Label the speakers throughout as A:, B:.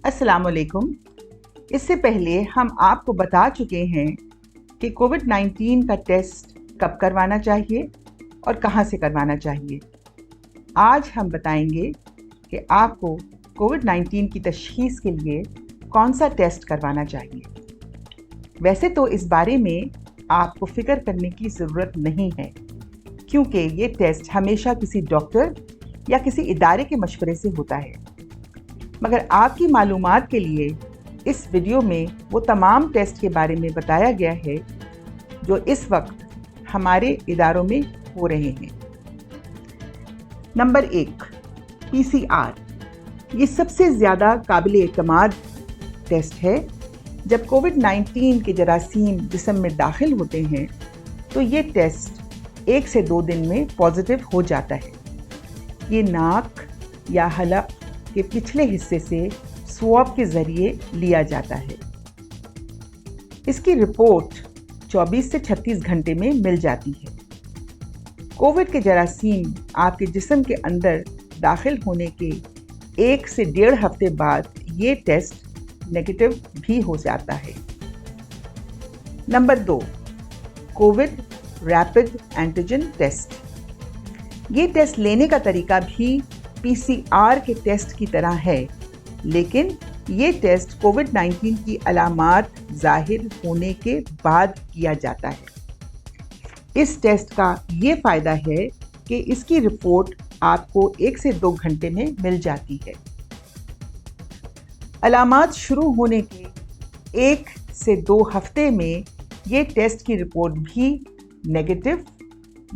A: अस्सलाम वालेकुम। इससे पहले हम आपको बता चुके हैं कि कोविड-19 का टेस्ट कब करवाना चाहिए और कहाँ से करवाना चाहिए। आज हम बताएंगे कि आपको कोविड-19 की तशख़ीस के लिए कौन सा टेस्ट करवाना चाहिए। वैसे तो इस बारे में आपको फ़िक्र करने की ज़रूरत नहीं है, क्योंकि ये टेस्ट हमेशा किसी डॉक्टर या किसी इदारे के मशवरे से होता है। मगर आपकी मालूमात के लिए इस वीडियो में वो तमाम टेस्ट के बारे में बताया गया है जो इस वक्त हमारे इदारों में हो रहे हैं। Number 1, PCR। ये सबसे ज़्यादा काबिल एतमाद टेस्ट है। जब कोविड-19 के जरासीम जिस्म में दाखिल होते हैं तो ये टेस्ट 1 से 2 दिन में पॉजिटिव हो जाता है। ये नाक या हलक के पिछले हिस्से से स्वैब के ज़रिए लिया जाता है। इसकी रिपोर्ट 24 से 36 घंटे में मिल जाती है। कोविड के जरासीम आपके जिस्म के अंदर दाखिल होने के 1 से 1.5 हफ्ते बाद ये टेस्ट नेगेटिव भी हो जाता है। Number 2, Covid rapid antigen test. ये टेस्ट लेने का तरीका भी PCR के टेस्ट की तरह है, लेकिन ये टेस्ट कोविड-19 की अलामात ज़ाहिर होने के बाद किया जाता है। इस टेस्ट का ये फ़ायदा है कि इसकी रिपोर्ट आपको 1 से 2 घंटे में मिल जाती है। अलामात शुरू होने के 1 से 2 हफ्ते में ये टेस्ट की रिपोर्ट भी नेगेटिव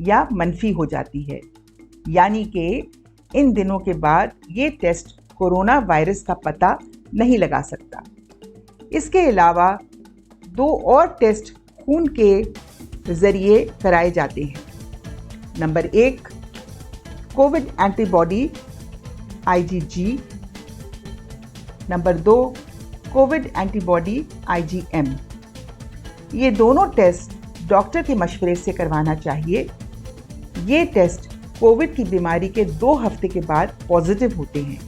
A: या मनफी हो जाती है, यानी कि इन दिनों के बाद ये टेस्ट कोरोना वायरस का पता नहीं लगा सकता। इसके अलावा 2 और टेस्ट खून के ज़रिए कराए जाते हैं। Number 1, Covid antibody IgG। Number 2, Covid antibody IgM। ये दोनों टेस्ट डॉक्टर के मशवरे से करवाना चाहिए। ये टेस्ट कोविड की बीमारी के 2 हफ्ते के बाद पॉजिटिव होते हैं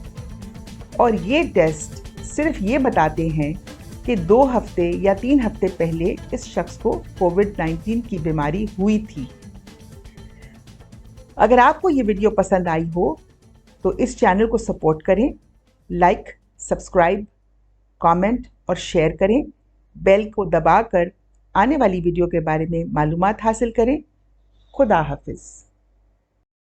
A: और ये टेस्ट सिर्फ ये बताते हैं कि 2 हफ्ते या 3 हफ्ते पहले इस शख्स को कोविड-19 की बीमारी हुई थी। अगर आपको ये वीडियो पसंद आई हो तो इस चैनल को सपोर्ट करें, लाइक, सब्सक्राइब, कमेंट और शेयर करें। बेल को दबाकर आने वाली वीडियो के बारे में मालूमात हासिल करें। खुदा हाफिज़।